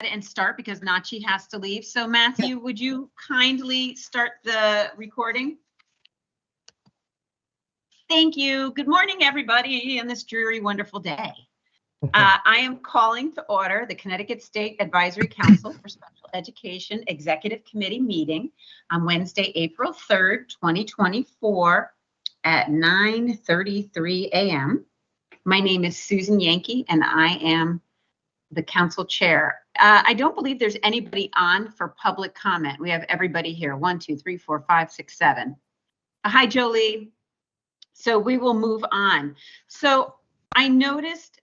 and start because Nachi has to leave. So Matthew, would you kindly start the recording? Thank you. Good morning, everybody, on this dreary, wonderful day. I am calling to order the Connecticut State Advisory Council for Special Education Executive Committee meeting on Wednesday, April 3rd, 2024 at 9:33 a.m. My name is Susan Yankee, and I am the council chair. I don't believe there's anybody on for public comment. We have everybody here. 1, 2, 3, 4, 5, 6, 7. Hi, Jolie. So we will move on. So I noticed,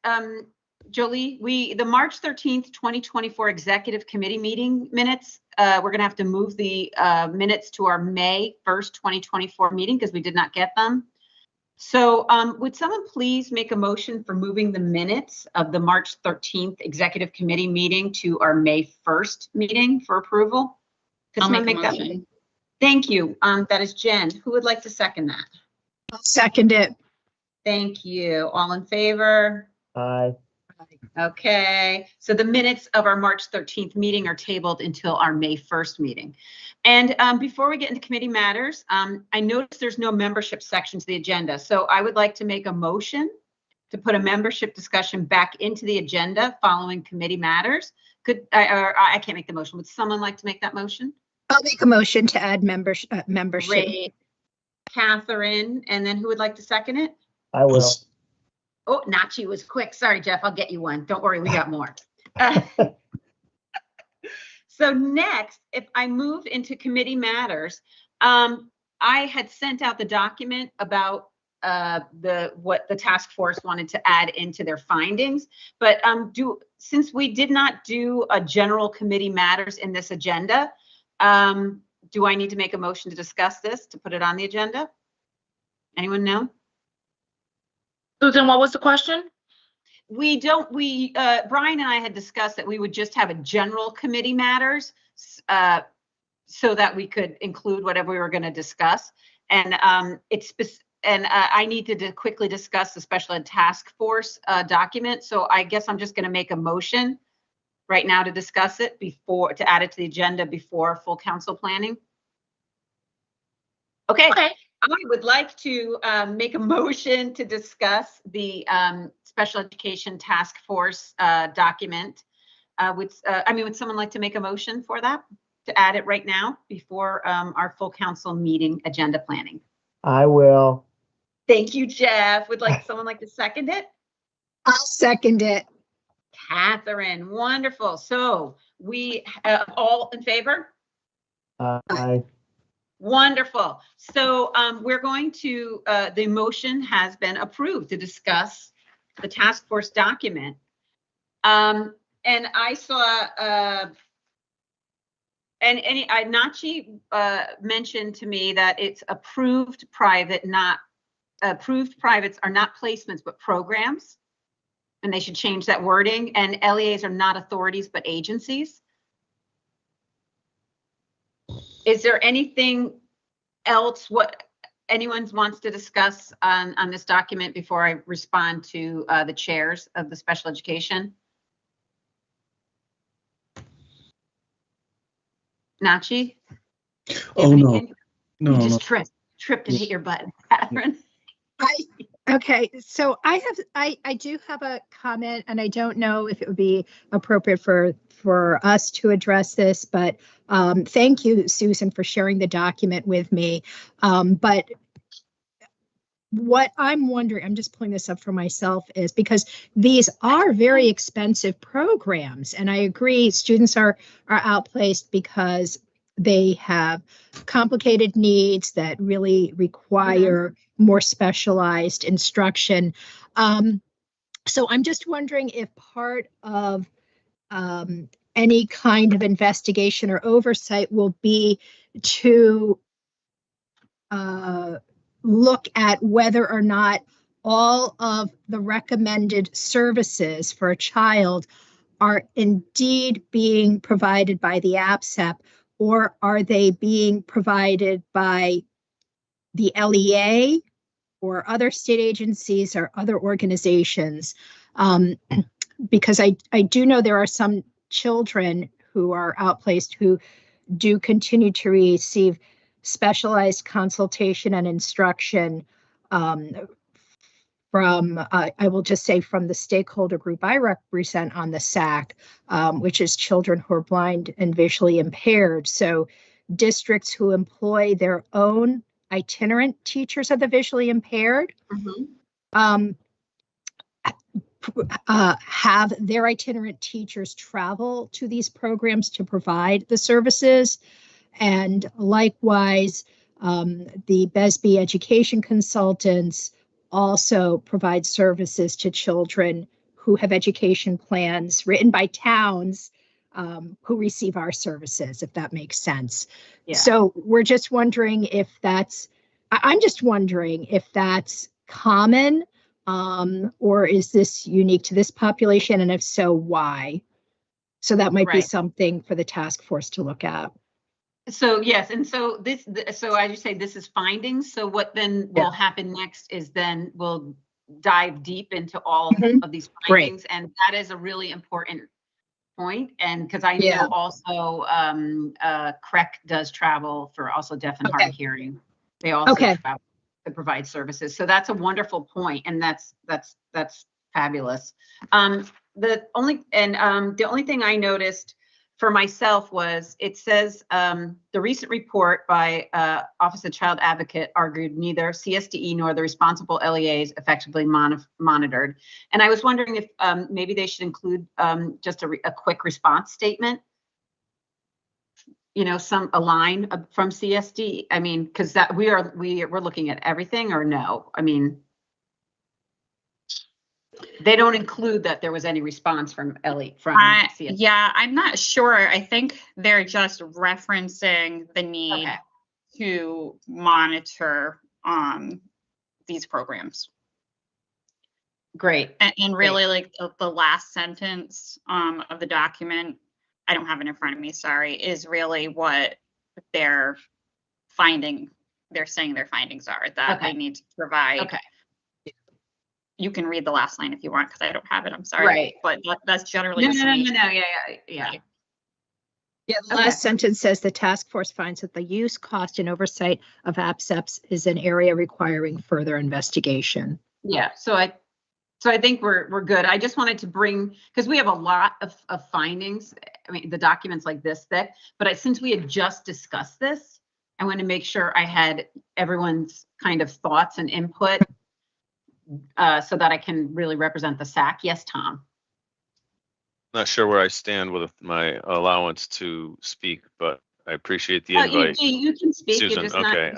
Jolie, the March 13th, 2024 Executive Committee meeting minutes, we're going to have to move the minutes to our May 1st, 2024 meeting because we did not get them. So would someone please make a motion for moving the minutes of the March 13th Executive Committee meeting to our May 1st meeting for approval? I'll make a motion. Thank you. That is Jen. Who would like to second that? I'll second it. Thank you. All in favor? Aye. Okay, so the minutes of our March 13th meeting are tabled until our May 1st meeting. And before we get into committee matters, I noticed there's no membership section to the agenda. So I would like to make a motion to put a membership discussion back into the agenda following committee matters. I can't make the motion. Would someone like to make that motion? I'll make a motion to add membership. Great. Catherine, and then who would like to second it? I will. Oh, Nachi was quick. Sorry, Jeff, I'll get you one. Don't worry, we got more. So next, if I move into committee matters, I had sent out the document about what the task force wanted to add into their findings. But since we did not do a general committee matters in this agenda, do I need to make a motion to discuss this, to put it on the agenda? Anyone know? Susan, what was the question? Brian and I had discussed that we would just have a general committee matters so that we could include whatever we were going to discuss. And I needed to quickly discuss the special ed task force document. So I guess I'm just going to make a motion right now to discuss it to add it to the agenda before full council planning. Okay. I would like to make a motion to discuss the special education task force document. Would someone like to make a motion for that, to add it right now before our full council meeting agenda planning? I will. Thank you, Jeff. Would someone like to second it? I'll second it. Catherine, wonderful. So we all in favor? Aye. Wonderful. So we're going to, the motion has been approved to discuss the task force document. And I saw, Nachi mentioned to me that it's approved privates are not placements, but programs. And they should change that wording. And LEAs are not authorities, but agencies. Is there anything else anyone wants to discuss on this document before I respond to the chairs of the special education? Nachi? Oh, no. You just tripped and hit your button, Catherine. Okay, so I do have a comment, and I don't know if it would be appropriate for us to address this, but thank you, Susan, for sharing the document with me. But what I'm wondering, I'm just pulling this up for myself, is because these are very expensive programs, and I agree students are outplaced because they have complicated needs that really require more specialized instruction. So I'm just wondering if part of any kind of investigation or oversight will be to look at whether or not all of the recommended services for a child are indeed being provided by the APSEP, or are they being provided by the LEA or other state agencies or other organizations? Because I do know there are some children who are outplaced who do continue to receive specialized consultation and instruction from, I will just say, from the stakeholder group I represent on the SAC, which is children who are blind and visually impaired. So districts who employ their own itinerant teachers of the visually impaired have their itinerant teachers travel to these programs to provide the services. And likewise, the BESB education consultants also provide services to children who have education plans written by towns who receive our services, if that makes sense. Yeah. So we're just wondering if that's, I'm just wondering if that's common, or is this unique to this population? And if so, why? So that might be Right. something for the task force to look at. So yes, and so this, so I just say this is findings. So what then will happen next is then we'll dive deep into all of these Great. findings, and that is a really important point. And because I Yeah. know also CREC does travel for also deaf and hard of hearing. They also travel to provide services. So that's a wonderful point, and that's fabulous. The only thing I noticed for myself was it says the recent report by Office of Child Advocate argued neither CSDE nor the responsible LEAs effectively monitored. And I was wondering if maybe they should include just a quick response statement. You know, a line from CSD. I mean, because that we're looking at everything, or no? I mean, they don't include that there was any response from CSD. Yeah, I'm not sure. I think they're just referencing the need to monitor these programs. Great. And really, like the last sentence of the document, I don't have it in front of me, sorry, is really what they're saying their findings are, that they need to provide. You can read the last line if you want, because I don't have it, I'm sorry. Right. But that's generally No, yeah. Yeah, the last sentence says the task force finds that the use, cost, and oversight of APSEPs is an area requiring further investigation. Yeah, so I think we're good. I just wanted to bring, because we have a lot of findings. I mean, the document's like this thick, but since we had just discussed this, I want to make sure I had everyone's kind of thoughts and input so that I can really represent the SAC. Yes, Tom. Not sure where I stand with my allowance to speak, but I appreciate the invite. You can speak. Susan, You're just okay.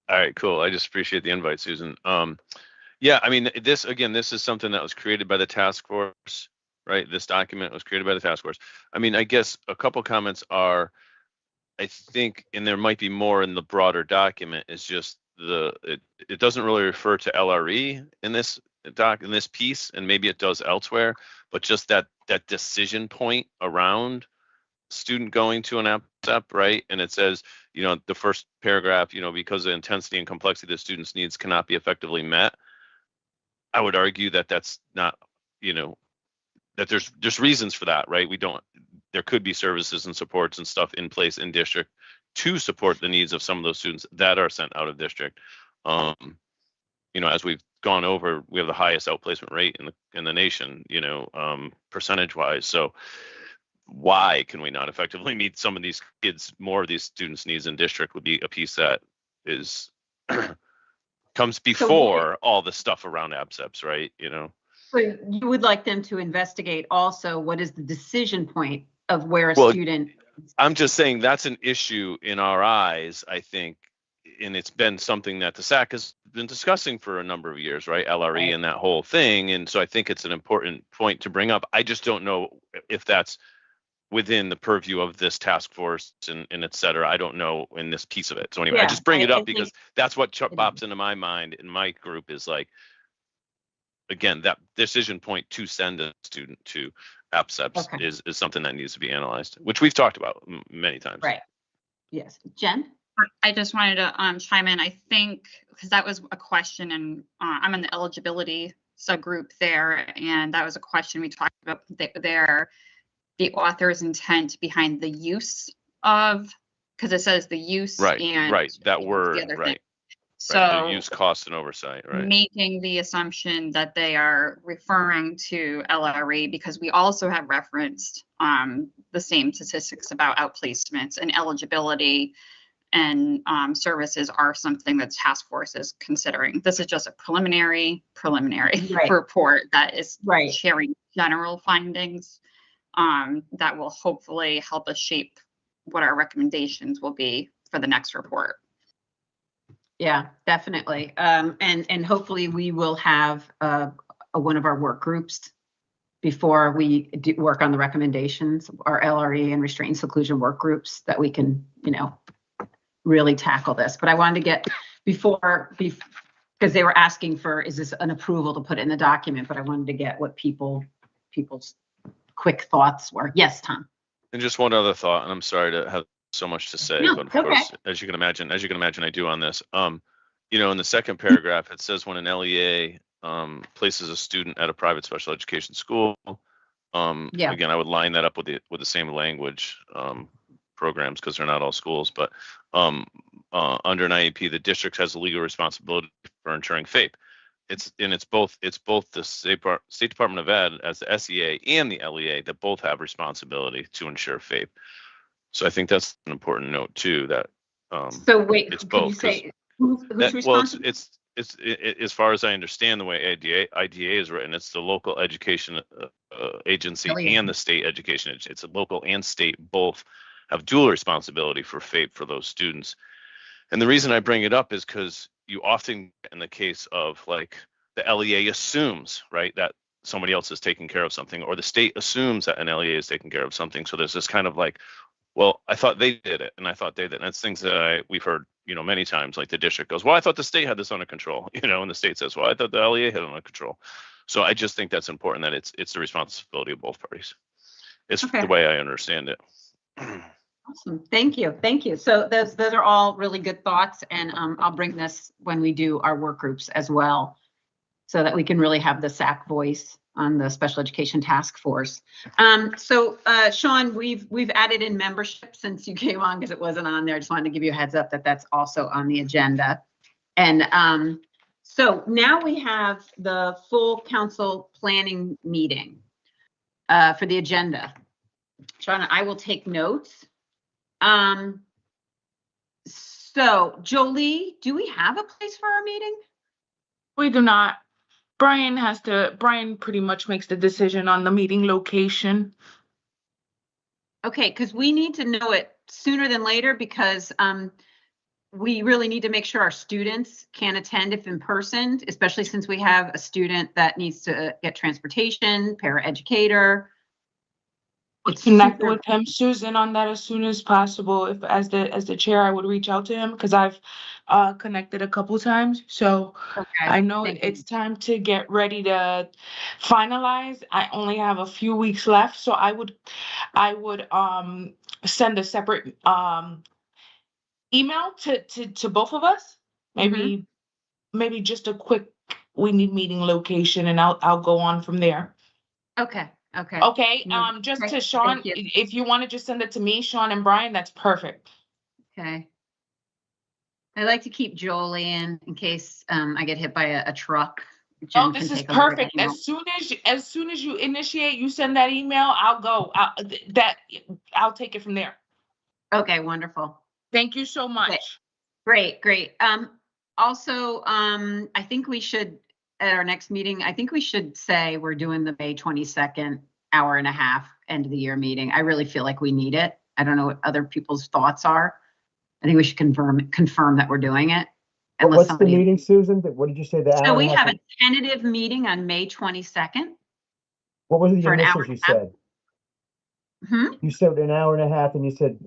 All right, cool. I just appreciate the invite, Susan. Yeah, I mean, this is something that was created by the task force, right? This document was created by the task force. I mean, I guess a couple comments are, I think, and there might be more in the broader document, is just it doesn't really refer to LRE in this piece, and maybe it does elsewhere, but just that decision point around student going to an APSEP, right? And it says, you know, the first paragraph, you know, because the intensity and complexity of the student's needs cannot be effectively met. I would argue that that's not, you know, that there's reasons for that, right? There could be services and supports and stuff in place in district to support the needs of some of those students that are sent out of district. You know, as we've gone over, we have the highest outplacement rate in the nation, you know, percentage wise. So why can we not effectively meet some of these kids, more of these students' needs in district would be a piece that is comes before all the stuff around APSEPs, right? You know. So you would like them to investigate also what is the decision point of where a student. I'm just saying that's an issue in our eyes, I think, and it's been something that the SAC has been discussing for a number of years, right? LRE and that whole thing. And so I think it's an important point to bring up. I just don't know if that's within the purview of this task force and et cetera. I don't know in this piece of it. So anyway, I just bring it up because that's what pops into my mind in my group is like, again, that decision point to send a student to APSEPs is something that needs to be analyzed, which we've talked about many times. Right. Yes. Jen? I just wanted to chime in. I think because that was a question, and I'm in the eligibility subgroup there, and that was a question we talked about there. the author's intent behind the use of, because it says the use Right, and right, that the word, other thing. right. So Right, the use, cost, and oversight, right? making the assumption that they are referring to LRE, because we also have referenced the same statistics about outplacements and eligibility, and services are something that task force is considering. This is just a preliminary Right. report that is Right. sharing general findings that will hopefully help us shape what our recommendations will be for the next report. Yeah, definitely. And hopefully we will have one of our work groups before we work on the recommendations, our LRE and restraint and seclusion work groups, that we can, really tackle this. But I wanted to get because they were asking for, is this an approval to put it in the document? But I wanted to get what people's quick thoughts were. Yes, Tom. And just one other thought, and I'm sorry to have so much to say, No, but of it's okay. course, as you can imagine, I do on this. In the second paragraph, it says when an LEA places a student at a private special education school. Yeah. Again, I would line that up with the same language programs, because they're not all schools. But under an IEP, the district has a legal responsibility for ensuring FAPE. It's both the State Department of Ed as the SEA and the LEA that both have responsibility to ensure FAPE. So I think that's an important note too. That So wait, it's could both. you say who's Well, responsible? it's as far as I understand the way IDA is written, it's the local education agency LEA. and the state education agency. It's a local and state both have dual responsibility for FAPE for those students. And the reason I bring it up is because you often, in the case of like the LEA assumes, right, that somebody else is taking care of something, or the state assumes that an LEA is taking care of something. So there's this kind of like, well, I thought they did it, and I thought they did it. And it's things that we've heard, many times, like the district goes, well, I thought the state had this under control, and the state says, well, I thought the LEA had it under control. So I just think that's important, that it's the responsibility of both parties. It's Okay. the way I understand it. Awesome. Thank you. Thank you. So those are all really good thoughts, and I'll bring this when we do our work groups as well, so that we can really have the SAC voice on the special education task force. So Sean, we've added in membership since you came on, because it wasn't on there. I just wanted to give you a heads up that that's also on the agenda. And so now we have the full council planning meeting for the agenda. Sean, I will take notes. So Jolie, do we have a place for our meeting? We do not. Brian pretty much makes the decision on the meeting location. Okay, because we need to know it sooner than later, because we really need to make sure our students can attend if in person, especially since we have a student that needs to get transportation, paraeducator. Connect with him, Susan, on that as soon as possible. If as the chair, I would reach out to him, because I've connected a couple times. So Okay, I know thank it's you. time to get ready to finalize. I only have a few weeks left, so I would send a separate email to both of us. Maybe just a quick, we need meeting location, and I'll go on from there. Okay. Okay. Okay, Mm, just okay, to Sean, thank you. if you want to just send it to me, Sean and Brian, that's perfect. Okay. I like to keep Jolie in case I get hit by a truck. Jen Oh, can this is take a look at perfect. email. As soon as you initiate, you send that email, I'll go. I'll take it from there. Okay, wonderful. Thank you so much. Great, great. Also, I think we should, at our next meeting, I think we should say we're doing the May 22nd hour-and-a-half end of the year meeting. I really feel like we need it. I don't know what other people's thoughts are. I think we should confirm that we're doing it. unless What's the somebody- meeting, Susan? What did you say? So we have a tentative meeting on May 22nd. What was the for an hour initials you and a half. said? Hmm? You said an hour and a half, and you said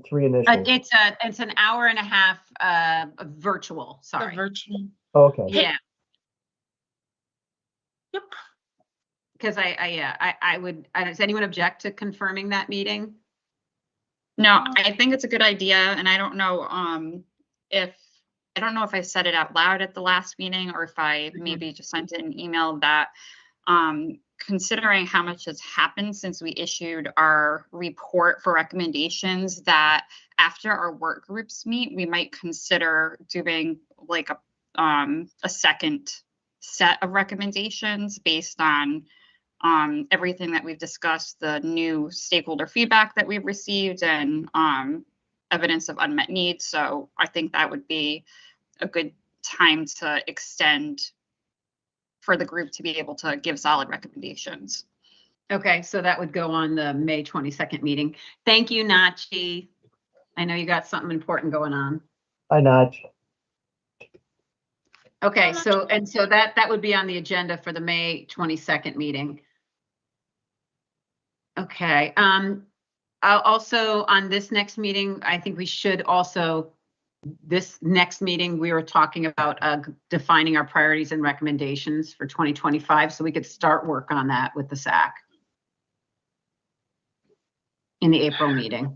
three initials. It's an hour-and-a-half virtual, The sorry. virtual. Okay. Yeah, Yep. because I would, does anyone object to confirming that meeting? No, I think it's a good idea, and I don't know if I said it out loud at the last meeting, or if I maybe just sent an email that considering how much has happened since we issued our report for recommendations, that after our work groups meet, we might consider doing like a second set of recommendations based on everything that we've discussed, the new stakeholder feedback that we've received, and evidence of unmet needs. So I think that would be a good time to extend for the group to be able to give solid recommendations. Okay, so that would go on the May 22nd meeting. Thank you, Nachi. I know you got something important going on. Hi, Notch. Okay, so that would be on the agenda for the May 22nd meeting. Okay, also on this next meeting, I think we should also, this next meeting, we were talking about defining our priorities and recommendations for 2025, so we could start work on that with the SAC in the April meeting.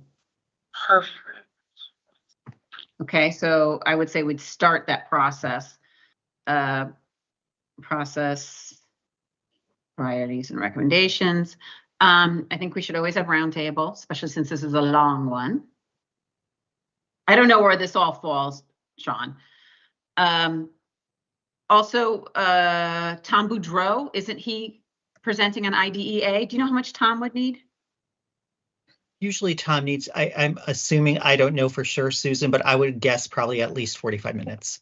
Perfect. Okay, so I would say we'd start that process. Priorities and recommendations. I think we should always have roundtable, especially since this is a long one. I don't know where this all falls, Sean. Also, Tom Boudreau, isn't he presenting on IDEA? Do you know how much Tom would need? Usually Tom needs, I'm assuming, I don't know for sure, Susan, but I would guess probably at least 45 minutes.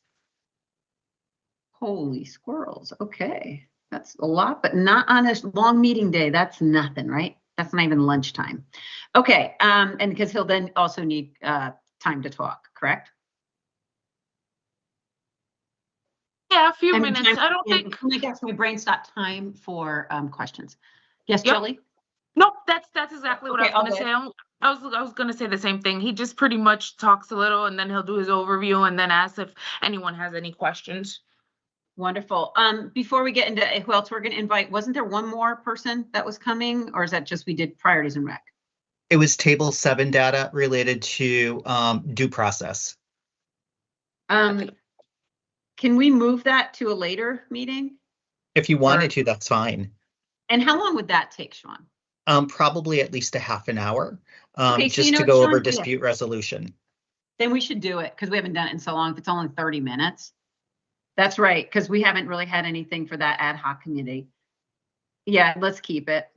Holy squirrels. Okay. That's a lot, but not on a long meeting day. That's nothing, right? That's not even lunchtime. Okay. And because he'll then also need time to talk, correct? Yeah, a few And minutes. I don't think. I guess my brain's not time for questions. Yes, Yep. Julie? Nope, that's exactly what Okay, I was gonna say. I was gonna say the same thing. He just pretty much talks a little and then he'll do his overview and then ask if anyone has any questions. Wonderful. Before we get into who else we're going to invite, wasn't there one more person that was coming, or is that just we did priorities and rec? It was table 7 data related to due process. Can we move that to a later meeting? If you wanted to, that's fine. And how long would that take, Sean? Probably at least a half an hour, Okay, so just you know to what, go Sean, over do that. dispute resolution. Then we should do it because we haven't done it in so long. If it's only 30 minutes. That's right, because we haven't really had anything for that ad hoc committee. Yeah, let's keep it.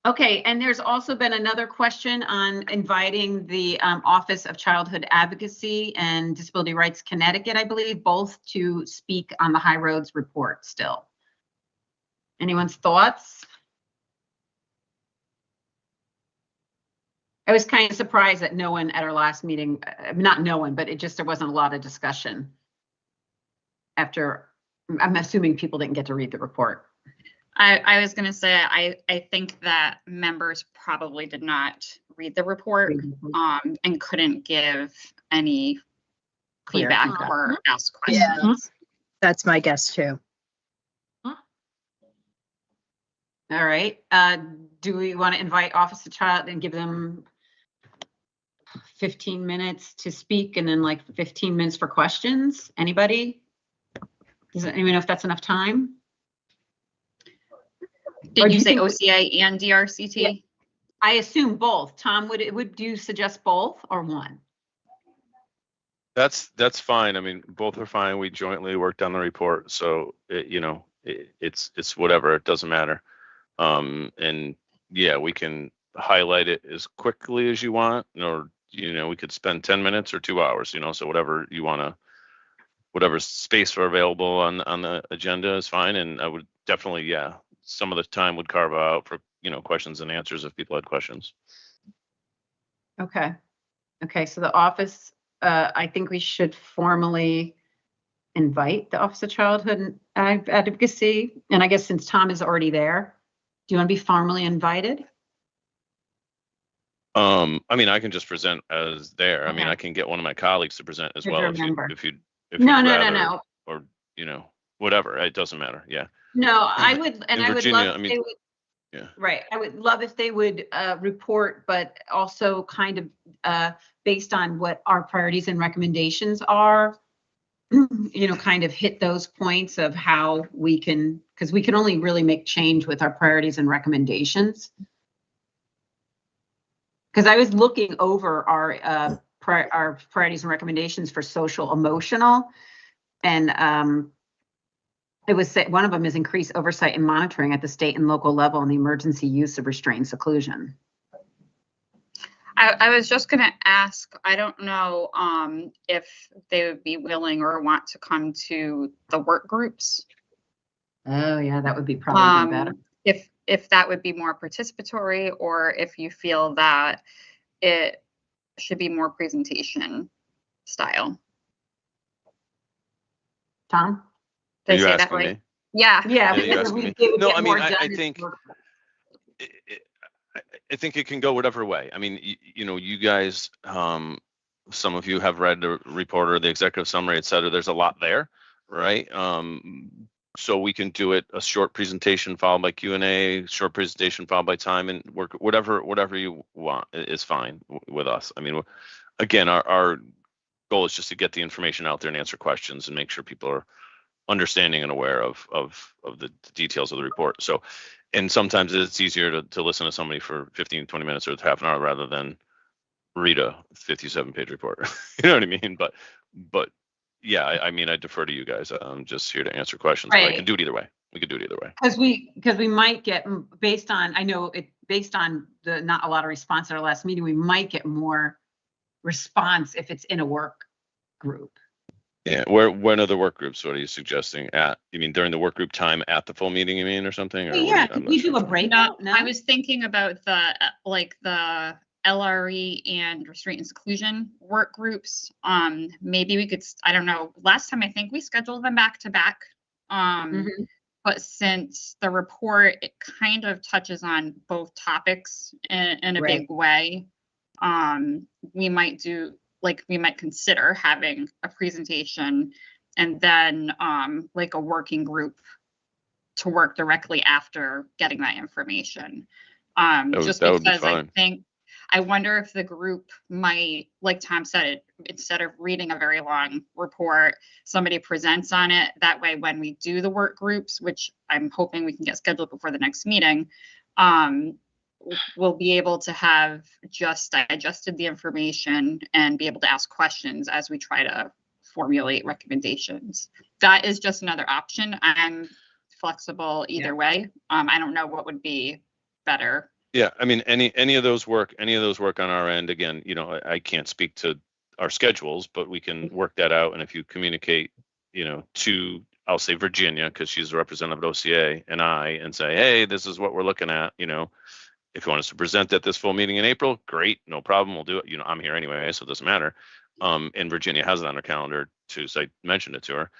Okay, and there's also been another question on inviting the Office of Childhood Advocacy and Disability Rights Connecticut, I believe, both to speak on the High Roads report still. Anyone's thoughts? I was kind of surprised that no one at our last meeting, not no one, but there wasn't a lot of discussion. After, I'm assuming people didn't get to read the report. I was going to say, I think that members probably did not read the report and couldn't give any Clear feedback feedback. or ask questions. Yeah. That's my guess too. All right. Do we want to invite Office of Child and give them 15 minutes to speak and then like 15 minutes for questions? Anybody? Does anyone know if that's enough time? Or Did do you say think- OCA and DRCT? Yeah. I assume both. Tom, would you suggest both or one? That's fine. I mean, both are fine. We jointly worked on the report, so it's whatever. It doesn't matter. And yeah, we can highlight it as quickly as you want, or we could spend 10 minutes or 2 hours. So whatever you want to. Whatever space are available on the agenda is fine. And I would definitely, yeah, some of the time would carve out for, questions and answers if people had questions. Okay. Okay, so the office, I think we should formally invite the Office of Childhood Advocacy. And I guess since Tom is already there, do you want to be formally invited? I mean, I can just present as there. I mean, Okay. I can get one of my colleagues to present as Good well to if remember. you'd No, rather, or whatever. It doesn't matter. Yeah. No, I would, and In I would Virginia, love I if mean, they would. yeah. Right. I would love if they would report, but also kind of based on what our priorities and recommendations are kind of hit those points of how we can, because we can only really make change with our priorities and recommendations. Because I was looking over our priorities and recommendations for social emotional, and it was one of them is increase oversight and monitoring at the state and local level on the emergency use of restraint seclusion. I was just going to ask, I don't know if they would be willing or want to come to the work groups. Oh yeah, that would be probably better. If that would be more participatory, or if you feel that it should be more presentation style. Are Tom? Did I you say that asking right? me? Yeah. Yeah, you're asking me. No, I mean, I think it can go whatever way. I mean, you guys, some of you have read the report or the executive summary, et cetera. There's a lot there, right? So we can do it a short presentation followed by Q&A, short presentation followed by time and work, whatever you want is fine with us. I mean, again, our goal is just to get the information out there and answer questions and make sure people are understanding and aware of the details of the report. So, and sometimes it's easier to listen to somebody for 15, 20 minutes or half an hour rather than read a 57-page report. You know what I mean? But yeah, I mean, I defer to you guys. I'm just here to answer questions. Right. But I can do it either way. We could do it either way. Because we might get, based on the not a lot of response at our last meeting, we might get more response if it's in a work group. Yeah. When are the work groups? What are you suggesting? You mean during the work group time at the full meeting, you mean, or something? Or yeah, could we do a breakout? No, I was thinking about the LRE and restraint and seclusion work groups. Maybe we could, I don't know, last time I think we scheduled them back to back. But since the report, it kind of touches on both topics in a big way, we might consider having a presentation and then like a working group to work directly after getting that information. Just because I wonder if the group might, like Tom said, instead of reading a very long report, somebody presents on it. That way, when we do the work groups, which I'm hoping we can get scheduled before the next meeting, we'll be able to have just digested the information and be able to ask questions as we try to formulate recommendations. That is just another option. I'm flexible either way. I don't know what would be better. Yeah, I mean, any of those work on our end. Again, I can't speak to our schedules, but we can work that out. And if you communicate, to, I'll say Virginia, because she's the representative of OCA, and say, hey, this is what we're looking at. If you want us to present at this full meeting in April, great, no problem, we'll do it. I'm here anyway, so it doesn't matter. And Virginia has it on her calendar too, so I mentioned it to her.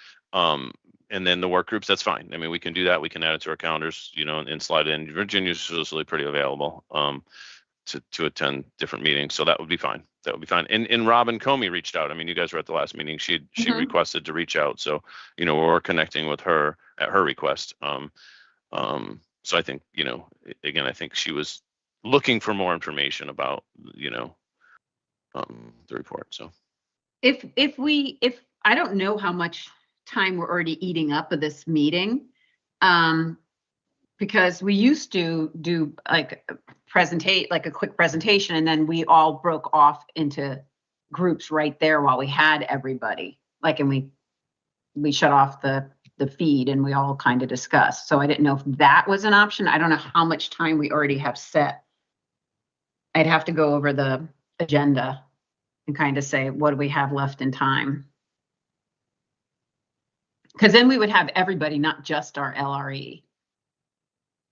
And then the work groups, that's fine. I mean, we can do that. We can add it to our calendars, and slide it in. Virginia's usually pretty available to attend different meetings, so that would be fine. That would be fine. And Robin Comey reached out. I mean, you guys were at the last meeting. She requested to reach out, so we're connecting with her at her request. So I think again, I think she was looking for more information about the report. So if I don't know how much time we're already eating up of this meeting, because we used to do like a quick presentation, and then we all broke off into groups right there while we had everybody, and we shut off the feed and we all kind of discussed. So I didn't know if that was an option. I don't know how much time we already have set. I'd have to go over the agenda and kind of say, what do we have left in time? Because then we would have everybody, not just our LRE.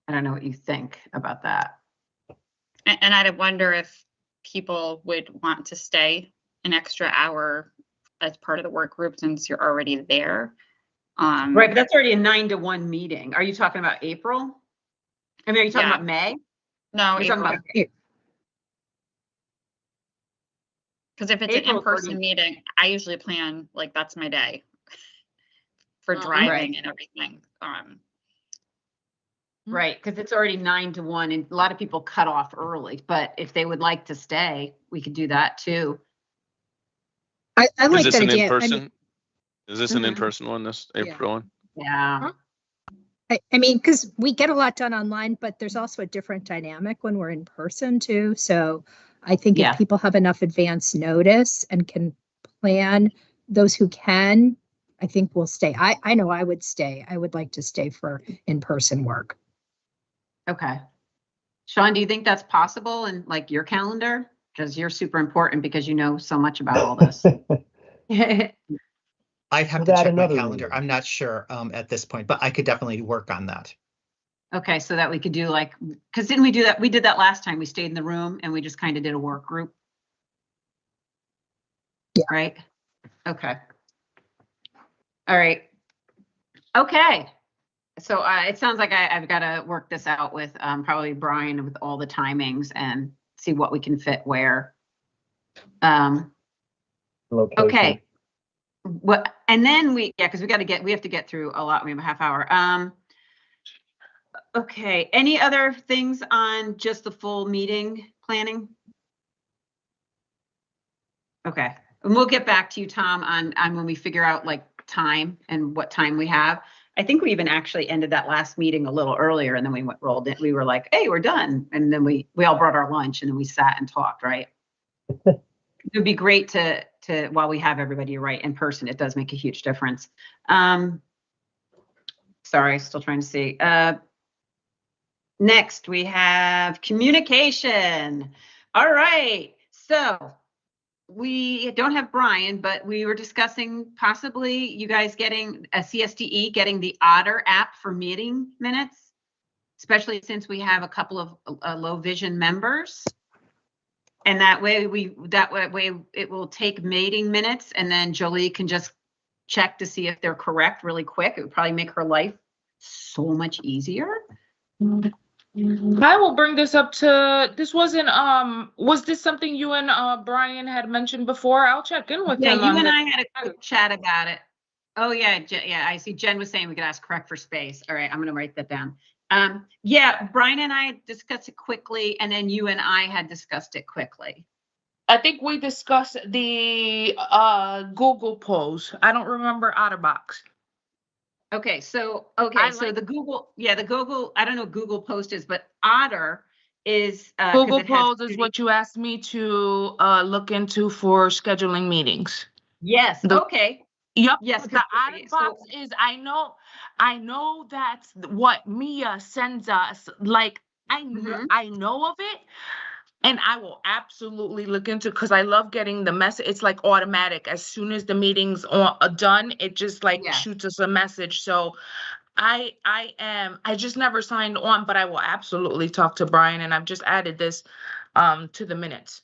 I don't know what you think about that. And I'd wonder if people would want to stay an extra hour as part of the work group since you're already there. Right, but that's already a 9-to-1 meeting. Are you talking about April? I mean, are you talking about May? No, You're talking about because if it's an in-person meeting, I usually plan that's my day for driving and everything. Right, because it's already 9-to-1, and a lot of people cut off early. But if they would like to stay, we could do that too. I like that idea. In-person? Is this an Mhm. in-person one, this April one? Yeah. I mean, because we get a lot done online, but there's also a different dynamic when we're in person too. So I think Yeah. if people have enough advance notice and can plan, those who can, I think will stay. I know I would stay. I would like to stay for in-person work. Okay. Sean, do you think that's possible in like your calendar? Because you're super important because you know so much about all this. I'd have Is to that check my another calendar. meeting? I'm not sure at this point, but I could definitely work on that. Okay, so that we could do like, because didn't we do that? We did that last time. We stayed in the room and we just kind of did a work group. Yeah. Right? Okay. All right. Okay. So it sounds like I've got to work this out with probably Brian with all the timings and see what we can fit where. Location. Okay. What, and then we have to get through a lot. We have a half hour. Okay, any other things on just the full meeting planning? Okay, and we'll get back to you, Tom, on when we figure out like time and what time we have. I think we even actually ended that last meeting a little earlier and then we rolled it. We were like, hey, we're done. And then we all brought our lunch and then we sat and talked, right? It would be great to while we have everybody right in person, it does make a huge difference. Sorry, still trying to see. Next, we have communication. All right, so we don't have Brian, but we were discussing possibly you guys getting a CSDE, getting the Otter app for meeting minutes, especially since we have a couple of low vision members. And that way it will take meeting minutes and then Jolie can just check to see if they're correct really quick. It would probably make her life so much easier. I will bring this up to, this wasn't, was this something you and Brian had mentioned before? I'll check in with Yeah, him you on and this. I had a quick chat about it. Oh yeah, yeah, I see Jen was saying we could ask correct for space. All right, I'm gonna write that down. Yeah, Brian and I discussed it quickly and then you and I had discussed it quickly. I think we discussed the Google polls. I don't remember OtterBox. Okay, so the Google, I don't know what Google Post is, but Otter is 'cause Google it has- polls is what you asked me to look into for scheduling meetings. Yes, The- okay. Yep. Yes, The 'cause- OtterBox is, I know that's what Mia sends us. Like I know of it. And I will absolutely look into, because I love getting the message. It's like automatic. As soon as the meeting's done, it just like Yeah. shoots us a message. So I just never signed on, but I will absolutely talk to Brian, and I've just added this to the minutes.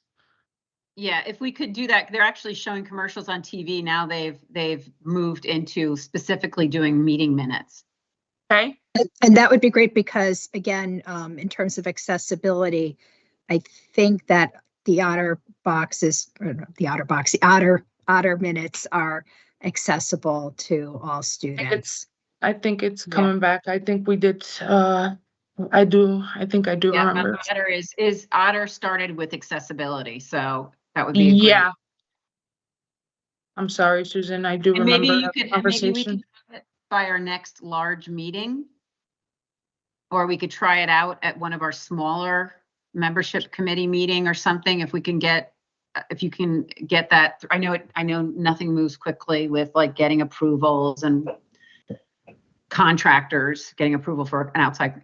Yeah, if we could do that, they're actually showing commercials on TV now. They've moved into specifically doing meeting minutes. Okay. And that would be great because again, in terms of accessibility, I think that the Otter minutes are accessible to all students. I think it's Yeah. coming back. I think we did. I think I do Yeah, remember. Otter started with accessibility, so that would be Yeah. I'm sorry, Susan. I do And maybe remember you that could, maybe we conversation. could have it by our next large meeting. Or we could try it out at one of our smaller membership committee meeting or something, if we can get, if you can get that. I know nothing moves quickly with like getting approvals and contractors, getting approval for an outside,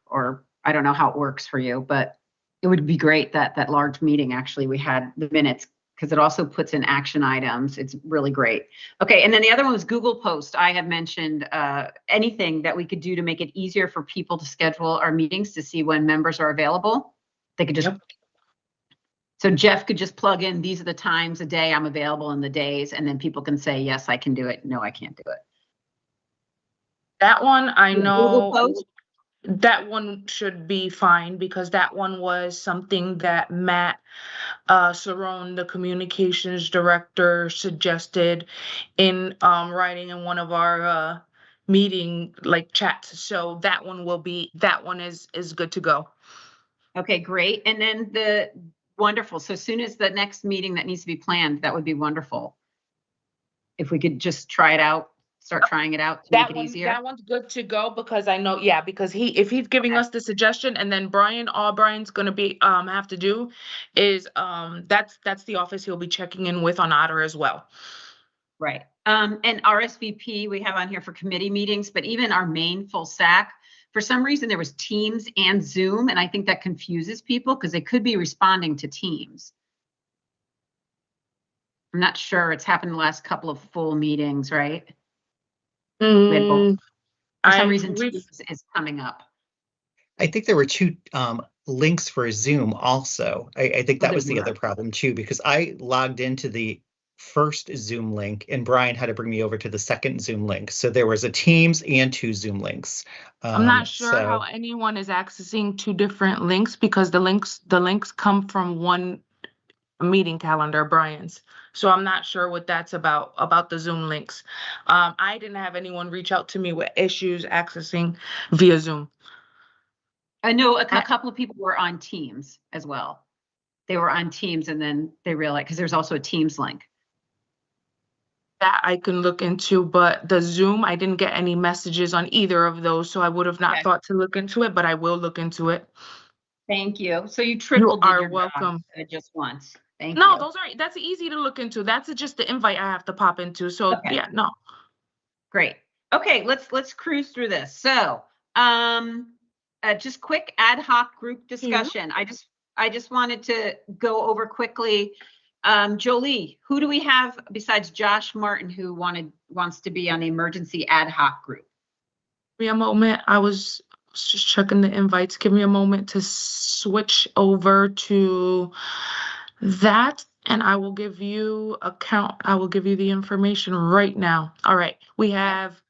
or I don't know how it works for you, but it would be great that large meeting, actually, we had the minutes, because it also puts in action items. It's really great. Okay, and then the other one was Google Post. I had mentioned anything that we could do to make it easier for people to schedule our meetings to see when members are available. They could just, So Jeff could just plug in, these are the times a day I'm available and the days, and then people can say, yes, I can do it. No, I can't do it. That one, I Google know. Post? That one should be fine, because that one was something that Matt Cerrone, the communications director, suggested in writing in one of our meeting like chats. So that one is good to go. Okay, great. And then wonderful. So as soon as the next meeting that needs to be planned, that would be wonderful. if we could just try it out, start trying it out to make it easier. That one's good to go because I know, yeah, because if he's giving us the suggestion and then all Brian's gonna be, have to do is, that's the office he'll be checking in with on Otter as well. Right. And RSVP we have on here for committee meetings, but even our main full SAC, for some reason there was Teams and Zoom, and I think that confuses people because they could be responding to Teams. I'm not sure. It's happened the last couple of full meetings, right? We had both. For some reason, Teams is coming up. I think there were two links for Zoom also. I think that was the other problem too, because I logged into the first Zoom link and Brian had to bring me over to the second Zoom link. So there was a Teams and two Zoom links. I'm not sure how anyone is accessing two different links because the links come from one meeting calendar, Brian's. So I'm not sure what that's about the Zoom links. I didn't have anyone reach out to me with issues accessing via Zoom. I know a couple of people were on Teams as well. They were on Teams and then they realized, because there's also a Teams link. That I can look into, but the Zoom, I didn't get any messages on either of those, so I would have not thought to look into it, but I will look into it. Thank you. So you tripled your welcome. Just once. Thank you. No, that's easy to look into. That's just the invite I have to pop into. So yeah, no. Great. Okay, let's cruise through this. So, just quick ad hoc group discussion. I just wanted to go over quickly. Jolie, who do we have besides Josh Martin who wants to be on the emergency ad hoc group? Give me a moment. I was just checking the invites. Give me a moment to switch over to that and I will give you the information right now. All right. We have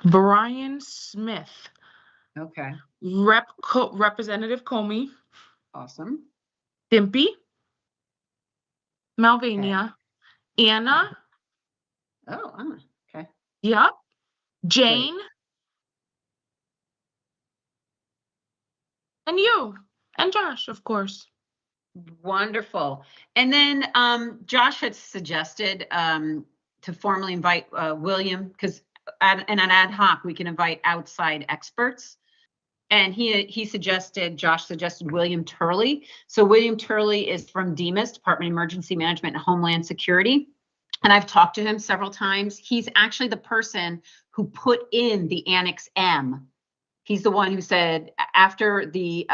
Brian Smith. Okay. Representative Comey. Awesome. Dimpy. Malvania. Okay. Anna. Oh, okay. Yep. Jane. Great. And you. And Josh, of course. Wonderful. And then Josh had suggested to formally invite William, because in an ad hoc, we can invite outside experts. And Josh suggested William Turley. So William Turley is from DEMIS, Department of Emergency Management and Homeland Security. And I've talked to him several times. He's actually the person who put in the Annex M. He's the one who said after the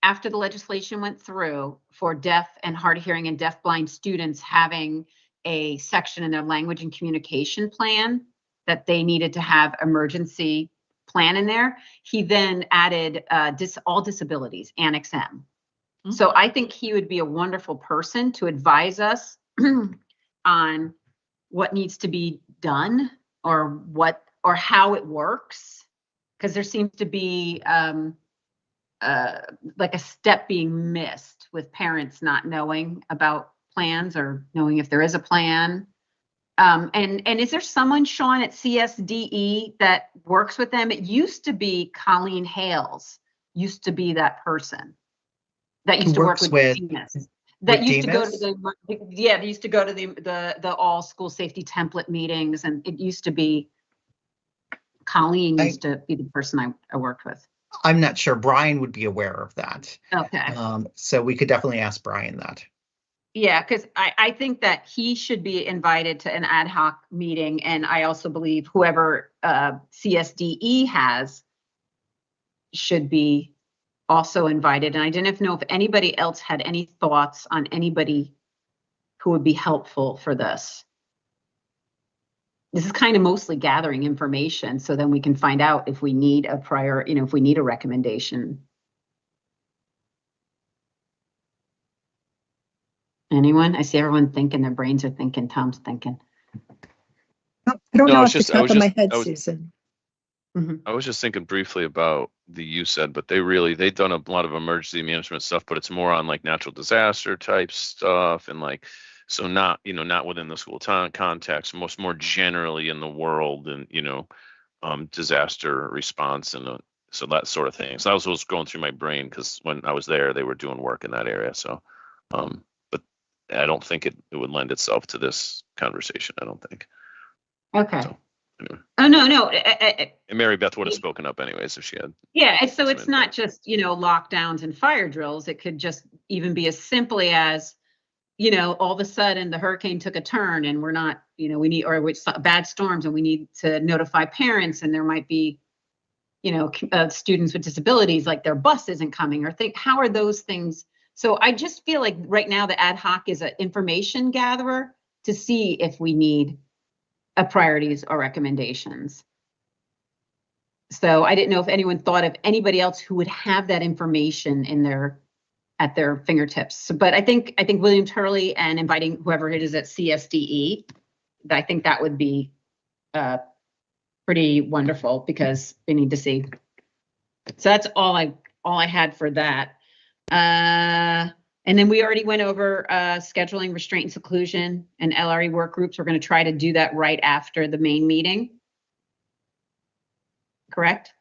legislation went through for deaf and hard of hearing and deafblind students having a section in their language and communication plan that they needed to have emergency plan in there, he then added all disabilities, Annex M. Mm-hmm. So I think he would be a wonderful person to advise us on what needs to be done or how it works, because there seems to be like a step being missed with parents not knowing about plans or knowing if there is a plan. And is there someone, Sean, at CSDE that works with them? It used to be Colleen Hales, used to be that person that used to work with DEMIS. That used to go to they used to go to the all school safety template meetings, and it used to be Colleen used to be the person I worked with. I'm not sure. Brian would be aware of that. Okay. So we could definitely ask Brian that. Yeah, because I think that he should be invited to an ad hoc meeting. And I also believe whoever CSDE has should be also invited. And I didn't know if anybody else had any thoughts on anybody who would be helpful for this. This is kind of mostly gathering information, so then we can find out if we need if we need a recommendation. Anyone? I see everyone thinking, their brains are thinking, Tom's thinking. I don't know off the top of my head, Susan. Mm-hmm. I was just thinking briefly about the USAID, but they've done a lot of emergency management stuff, but it's more on like natural disaster type stuff and like, so not within the school context, more generally in the world and, disaster response and so that sort of thing. So that was what was going through my brain because when I was there, they were doing work in that area. So, but I don't think it would lend itself to this conversation. I don't think. Okay. So, anyway. Oh, no. And Mary Beth would have spoken up anyways if she had. Yeah, so some it's not input. just, lockdowns and fire drills. It could just even be as simply as, all of a sudden the hurricane took a turn and we're not, we need, or with bad storms and we need to notify parents, and there might be, students with disabilities, like their bus isn't coming, or how are those things? So I just feel like right now the ad hoc is an information gatherer to see if we need priorities or recommendations. So I didn't know if anyone thought of anybody else who would have that information at their fingertips. But I think William Turley and inviting whoever it is at CSDE, I think that would be pretty wonderful, because they need to see. So that's all I had for that. And then we already went over scheduling restraint and seclusion and LRE work groups. We're going to try to do that right after the main meeting. Correct?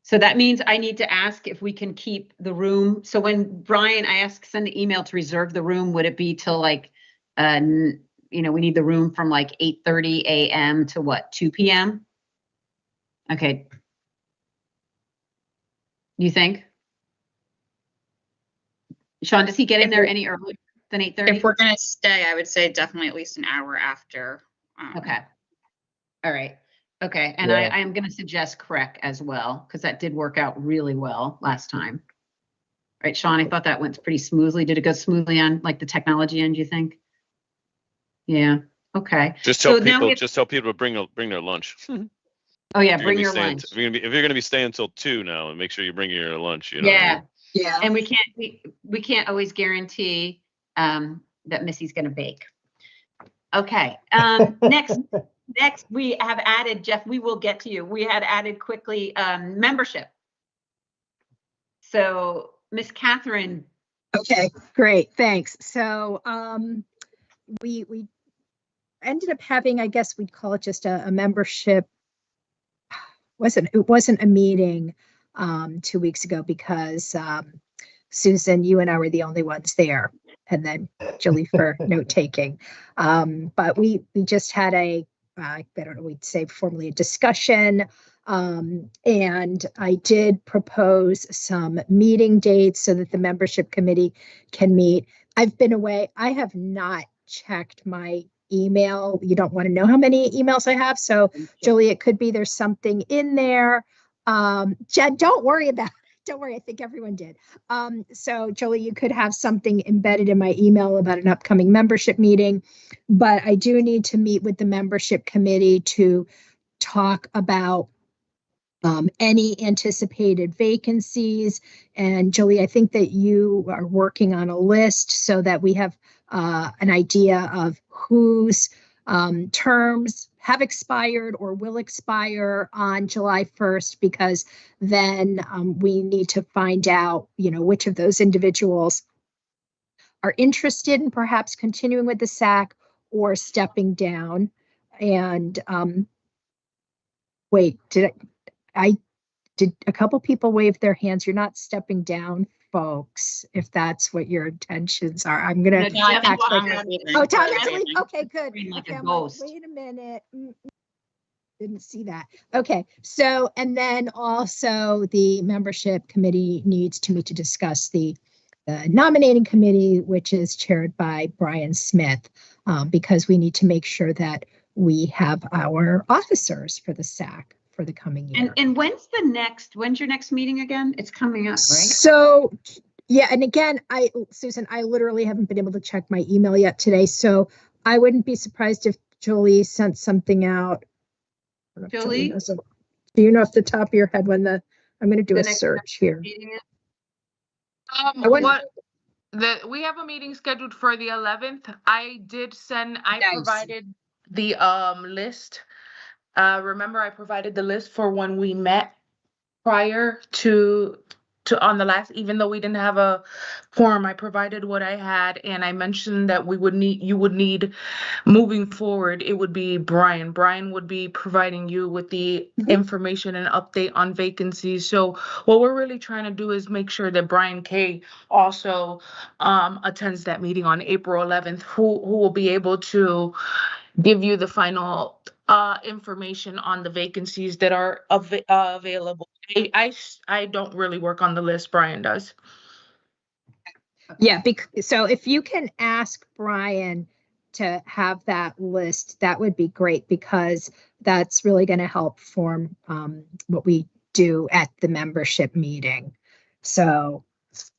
So that means I need to ask if we can keep the room. So when Brian, I send the email to reserve the room, would it be till like, we need the room from like 8:30 a.m. to what, 2 p.m.? Okay. You think? Sean, does he get in there any earlier than 8:30? If we're going to stay, I would say definitely at least an hour after. Okay. All right. Okay. And Yeah. I am going to suggest Crec as well, because that did work out really well last time. Right, Sean, I thought that went pretty smoothly. Did it go smoothly on like the technology end, you think? Yeah. Okay. Just tell So now we people. have- To bring their lunch. Oh yeah, If you're bring gonna be your staying- lunch. If you're gonna be staying until 2 now, and make sure you bring your lunch. You know. Yeah. Yeah. And we can't always guarantee that Missy's going to bake. Okay. Next we have added, Jeff, we will get to you. We had added quickly membership. So Miss Catherine. Okay, great, thanks. So we ended up having, I guess we'd call it just a membership. It wasn't a meeting 2 weeks ago, because Susan, you and I were the only ones there, and then Julie for note taking. But we just had I don't know, we'd say formally a discussion. And I did propose some meeting dates so that the membership committee can meet. I've been away. I have not checked my email. You don't want to know how many emails I have. So Julie, it could be there's something in there. Jen, don't worry about it. Don't worry. I think everyone did. So Julie, you could have something embedded in my email about an upcoming membership meeting, but I do need to meet with the membership committee to talk about any anticipated vacancies. And Julie, I think that you are working on a list so that we have an idea of whose terms have expired or will expire on July 1st, because then we need to find out, which of those individuals are interested in perhaps continuing with the SAC or stepping down. And wait, did a couple people wave their hands? You're not stepping down, folks, if that's what your intentions are. I'm gonna No, I think act I'm like gonna a- oh, Tom, leaving. leave. Okay, good. Green like a Okay, I'm ghost. wait a minute. Didn't see that. Okay, so, and then also the membership committee needs to meet to discuss the nominating committee, which is chaired by Brian Smith, because we need to make sure that we have our officers for the SAC for the coming year. And when's your next meeting again? It's coming up, right? So, yeah, and again, Susan, I literally haven't been able to check my email yet today, so I wouldn't be surprised if Julie sent something out. I don't know if Julie? knows. Do you know off the top of your head when I'm going to do The a next search here. Meeting is- I wouldn't- We have a meeting scheduled for the 11th. I Nice. provided the list. Remember, I provided the list for when we met prior to on the last, even though we didn't have a quorum, I provided what I had, and I mentioned that you would need, moving forward, it would be Brian. Brian would be providing you with the information and update on vacancies. So what we're really trying to do is make sure that Brian Kay also attends that meeting on April 11th, who will be able to give you the final information on the vacancies that are available. I don't really work on the list, Brian does. Yeah, so if you can ask Brian to have that list, that would be great, because that's really going to help form what we do at the membership meeting. So,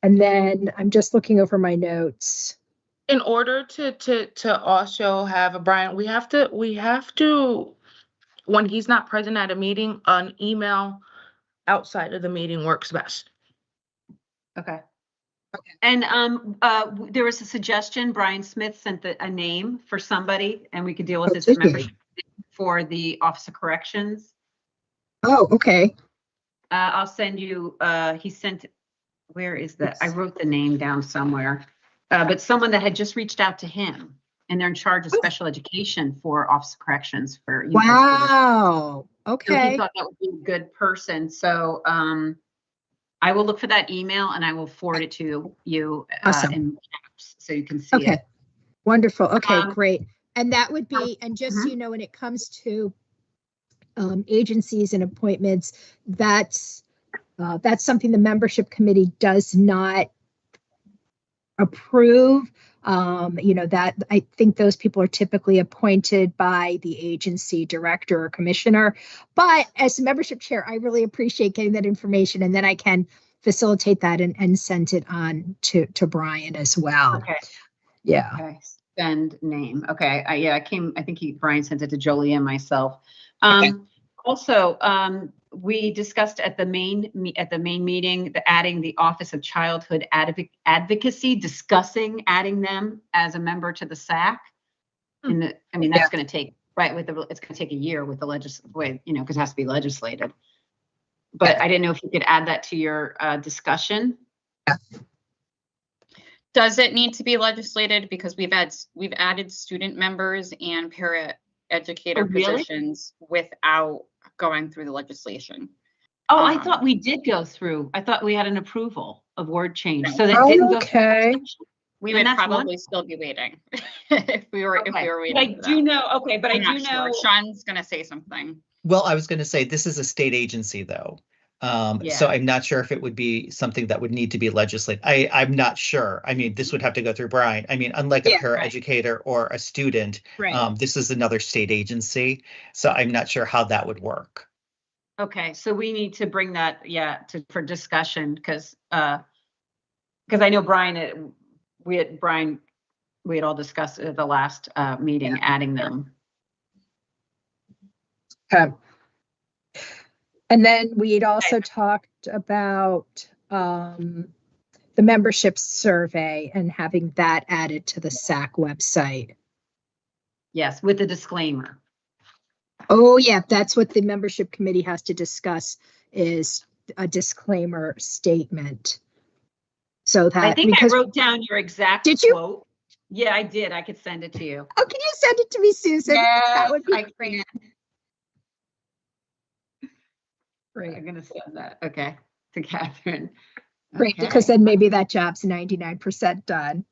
and then I'm just looking over my notes. In order to also have a Brian, we have to, when he's not present at a meeting, an email outside of the meeting works best. Okay. And there was a suggestion, Brian Smith sent a name for somebody, and we could deal with this for membership for the Office of Corrections. Oh, okay. I'll send you, he sent, where is that? I wrote the name down somewhere. But someone that had just reached out to him, and they're in charge of special education for Office of Corrections for. Wow. Okay. So he thought that would be a good person. So I will look for that email and I will forward it to you Awesome. in caps so you can see Okay. it. Wonderful. Okay, great. And that would be, and just so you know, when it comes to agencies and appointments, that's something the membership committee does not approve. That I think those people are typically appointed by the agency director or commissioner. But as the membership chair, I really appreciate getting that information, and then I can facilitate that and send it on to Brian as well. Okay. Yeah. Okay. Send name. Okay. I think Brian sent it to Jolie and myself. Okay. Also, we discussed at the main meeting, adding the Office of Childhood Advocacy, discussing adding them as a member to the SAC. And that's going to take, it's going to take a year with the because it has to be legislated. But I didn't know if you could add that to your discussion. Yeah. Does it need to be legislated? Because we've added student members and para-educator positions without going through the legislation. Oh, I thought we did go through. I thought we had an approval of word change. So that didn't go through. We would probably still be waiting if we were waiting. I do know. Okay, but I do know. Sean's going to say something. Well, I was going to say this is a state agency, though. So I'm not sure if it would be something that would need to be legislated. I'm not sure. I mean, this would have to go through Brian. I mean, unlike a paraeducator or a student, this is another state agency. So I'm not sure how that would work. Okay, so we need to bring that, for discussion, because I know Brian, we had all discussed at the last meeting, adding them. Okay. And then we'd also talked about the membership survey and having that added to the SAC website. Yes, with the disclaimer. Oh, yeah, that's what the membership committee has to discuss, is a disclaimer statement. So that I think I wrote down your exact quote. Did you? Quote. Yeah, I did. I could send it to you. Oh, can you send it to me, Susan? Yeah, that would be great. Great. I'm going to send that. Okay. To Catherine. Great, because then maybe that job's 99% done.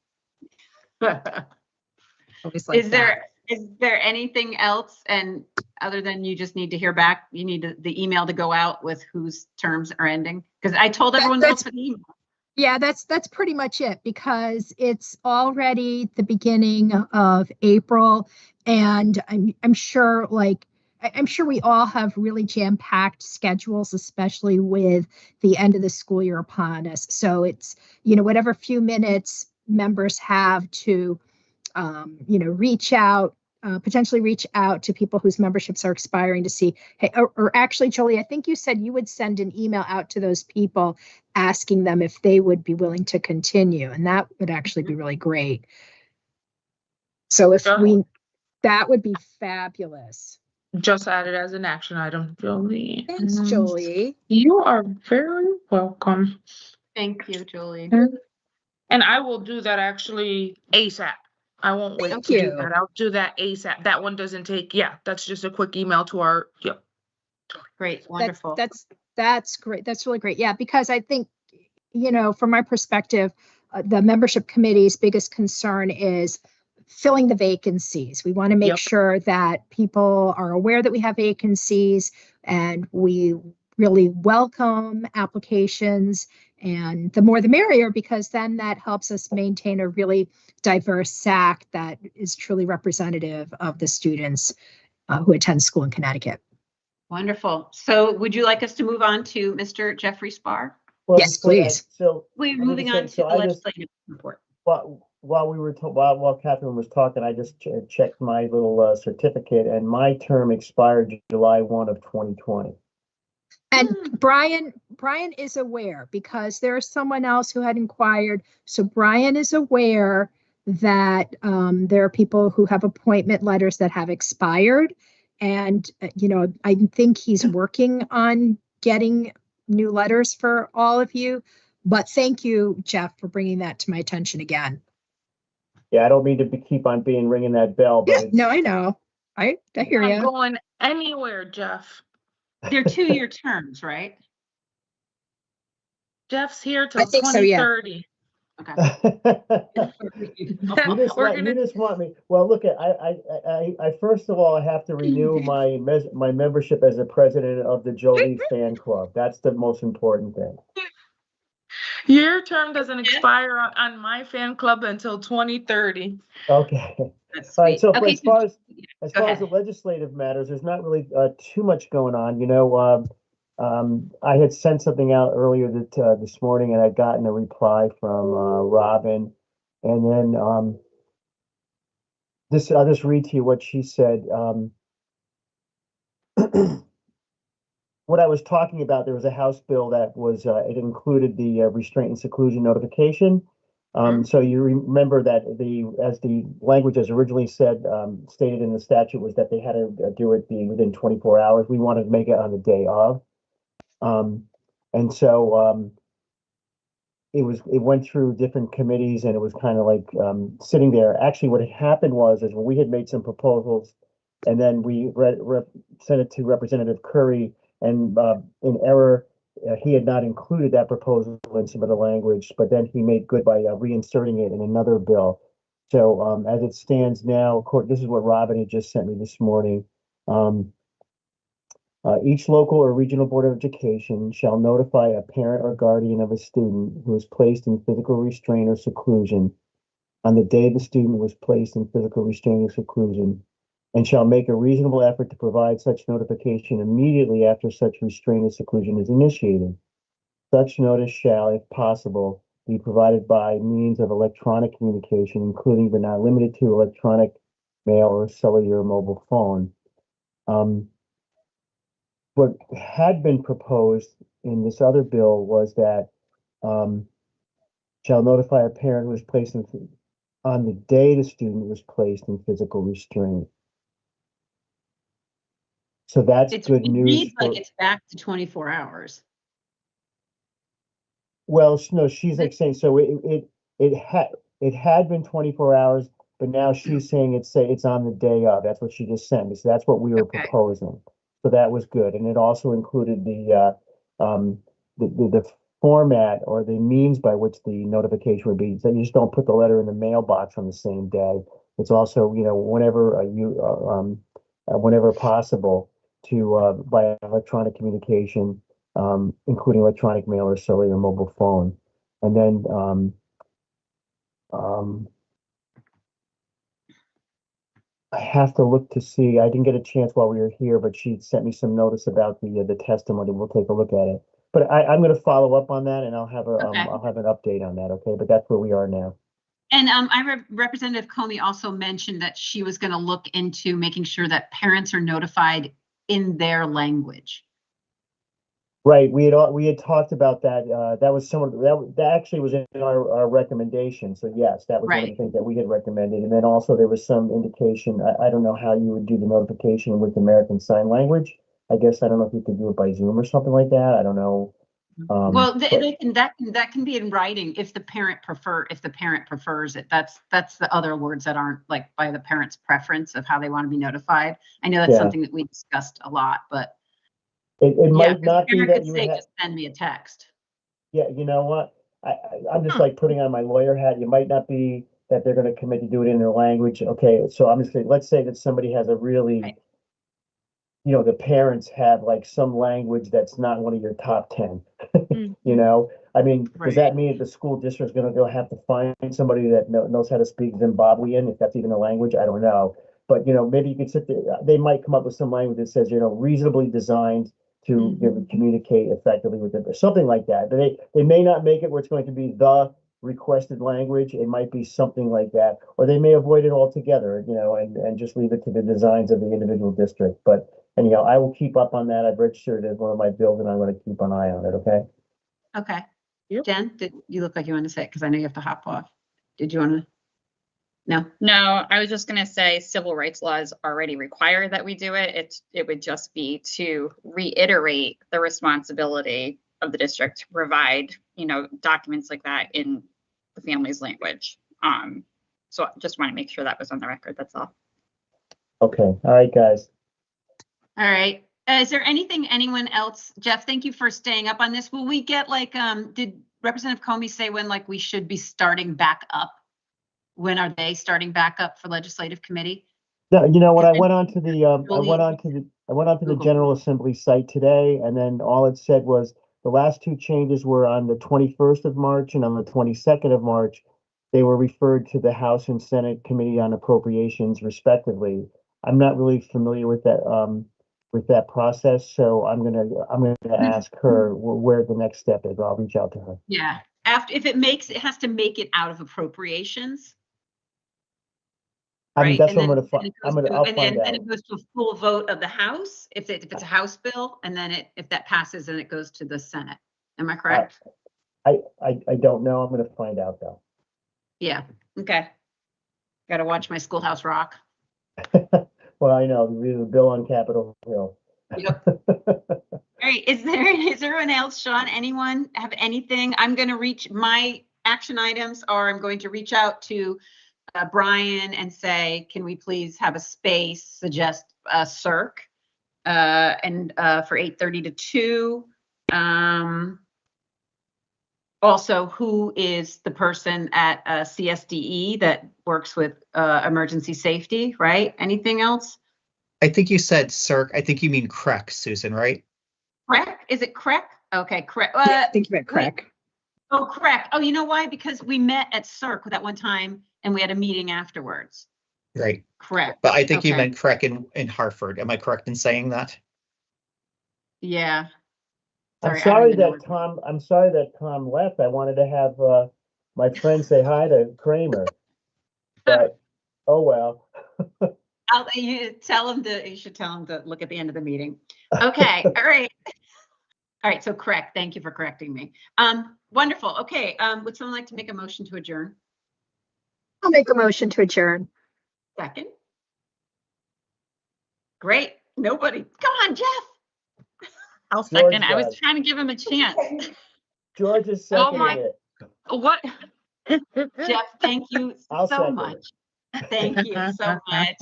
Is there anything else, and other than you just need to hear back, you need the email to go out with whose terms are ending? Because I told everyone to look for the email. Yeah, that's pretty much it, because it's already the beginning of April, and I'm sure we all have really jam-packed schedules, especially with the end of the school year upon us. So it's, whatever few minutes members have to, potentially reach out to people whose memberships are expiring to see, hey, or actually, Jolie, I think you said you would send an email out to those people asking them if they would be willing to continue. And that would actually be really great. So that would be fabulous. Just added as an action item, Jolie. Thanks, Jolie. You are very welcome. Thank you, Julie. And I will do that actually ASAP. I won't wait Thank to do you. that. I'll do that ASAP. That one doesn't take, yeah, that's just a quick email to our, yep. Great, wonderful. That's great. That's really great. Yeah, because I think, from my perspective, the membership committee's biggest concern is filling the vacancies. We want to make Yep. sure that people are aware that we have vacancies, and we really welcome applications, and the more the merrier, because then that helps us maintain a really diverse SAC that is truly representative of the students who attend school in Connecticut. Wonderful. So would you like us to move on to Mr. Jeffrey Spar? Well, Yes, before that, please. So We're Let me moving just on say- to so the I just- legislative report. while Catherine was talking, I just checked my little certificate, and my term expired July 1 of 2020. And Brian is aware, because there's someone else who had inquired. So Brian is aware that there are people who have appointment letters that have expired. And, I think he's working on getting new letters for all of you. But thank you, Jeff, for bringing that to my attention again. Yeah, I don't mean to keep on ringing that bell, but it's, No, I know. I hear I'm you. going anywhere, Jeff. They're 2-year terms, right? Jeff's here I till think so, yeah. 2030. Okay. you just want me. Well, look, I first of all, I have to renew my membership as a president of the Jolie fan club. That's the most important thing. Your term doesn't expire on my fan club until 2030. Okay. That's All right. sweet. So Okay, as far as go the ahead. legislative matters, there's not really too much going on. I had sent something out earlier this morning, and I'd gotten a reply from Robin, and then I'll just read to you what she said. What I was talking about, there was a House bill that was it included the restraint and seclusion notification. So you remember that as the language as originally said, stated in the statute, was that they had to do it within 24 hours. We wanted to make it on the day of. And so it went through different committees, and it was kind of like sitting there. Actually, what had happened was when we had made some proposals, and then we sent it to Representative Curry, and in error, he had not included that proposal in some of the language, but then he made good by reinserting it in another bill. So as it stands now, this is what Robin had just sent me this morning. Each local or regional board of education shall notify a parent or guardian of a student who is placed in physical restraint or seclusion on the day the student was placed in physical restraint or seclusion, and shall make a reasonable effort to provide such notification immediately after such restraint or seclusion is initiated. Such notice shall, if possible, be provided by means of electronic communication, including but not limited to electronic mail or cellular mobile phone. What had been proposed in this other bill was that shall notify a parent who was placed on the day the student was placed in physical restraint. So that's good It news. reads like it's back to 24 hours. Well, no, she's like saying, so it had been 24 hours, but now she's saying it's on the day of. That's what she just sent me. So that's what we were proposing. So that was good, and it also included the format or the means by which the notification would be. So you just don't put the letter in the mailbox on the same day. It's also, whenever possible, to by electronic communication, including electronic mail or cellular mobile phone, and then I have to look to see. I didn't get a chance while we were here, but she sent me some notice about the testimony. We'll take a look at it. But I'm going to follow up on that, and I'll have I'll have an update on that. Okay, but that's where we are now. And Representative Comey also mentioned that she was going to look into making sure that parents are notified in their language. Right. We had talked about that. That was that actually was in our recommendation. So yes, that was one of the things that we had recommended. And then also there was some indication. I don't know how you would do the notification with American Sign Language. I guess I don't know if you could do it by Zoom or something like that. I don't know. Well, but- that can be in writing if the parent prefers it. That's the other words that aren't like by the parent's preference of how they want to be notified. I know that's Yeah. something that we discussed a lot, but It yeah, might 'cause not the be parent that could you say, would have, just send me a text. yeah, you know what? I'm just like putting on my lawyer hat. You might not be that they're gonna commit to do it in their language. Okay, so I'm just saying, let's say that somebody has a really, Right. you know, the parents have like some language that's not one of your top 10. Mm. You know, I mean, does Right. that mean the school district's gonna go have to find somebody that knows how to speak Zimbabwean, if that's even a language? I don't know. But, you know, maybe you could sit there, they might come up with some language that says, you know, reasonably designed to you know, communicate effectively with them, or something like that. But they may not make it where it's going to be the requested language. It might be something like that, or they may avoid it altogether, you know, and just leave it to the designs of the individual district. But anyhow, I will keep up on that. I've registered it as one of my bills, and I'm going to keep an eye on it. Okay. Okay. Yep. Jen, did you look like you want to say it? Because I know you have to hop off. Did you want to? No? No, I was just gonna say civil rights laws already require that we do it. It would just be to reiterate the responsibility of the district to provide, documents like that in the family's language. So I just want to make sure that was on the record, that's all. Okay. All right, guys. All right. Is there anyone else? Jeff, thank you for staying up on this. Will we get like, did Representative Comey say when like we should be starting back up? When are they starting back up for legislative committee? Yeah, you know, when I And went on to the, I went on to the Google. General Assembly site today, and then all it said was the last two changes were on the 21st of March and on the 22nd of March. They were referred to the House and Senate Committee on Appropriations respectively. I'm not really familiar with that process, so I'm gonna ask her where the next step is. I'll reach out to her. Yeah. If it has to make it out of appropriations. I mean, Right? that's And what I'm then- gonna then find. it goes to- I'll and find then out. it goes to a full vote of the House, if it's a House bill, and then if that passes, then it goes to the Senate. Am I correct? I don't know. I'm gonna find out though. Yeah, okay. Got to watch my Schoolhouse Rock. Well, I know, the bill on Capitol Hill. Yep. All right, is everyone else, Sean, anyone have anything? I'm going to reach my action items, or I'm going to reach out to Brian and say, can we please have a space, suggest a circ, and for 8:30 to 2. Also, who is the person at CSDE that works with emergency safety, right? Anything else? I think you said CERC. I think you mean CREC, Susan, right? CREC? Is it CREC? Okay, CREC. Yeah, I think you meant crack. Oh, CREC. Oh, you know why? Because we met at CERC that one time and we had a meeting afterwards. Right. CREC. But I think you Okay. meant CREC in Hartford. Am I correct in saying that? Yeah. I'm I don't sorry even know that Tom left. I wanted to have my friend say hi to Kramer. But oh well. you should tell him to look at the end of the meeting. Okay, all right. All right, so correct. Thank you for correcting me. Wonderful. Okay, would someone like to make a motion to adjourn? I'll make a motion to adjourn. Second. Great. Nobody. Come on, Jeff. I'll George second. I was does. trying to give him a chance. George is Oh seconding my- it. What? Jeff, thank you I'll so second much. Thank you so much.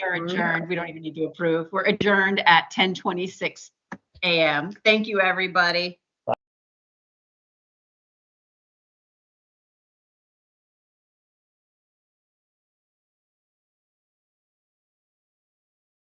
We're adjourned. We don't even need to approve. We're adjourned at 10:26 a.m. Thank you, everybody.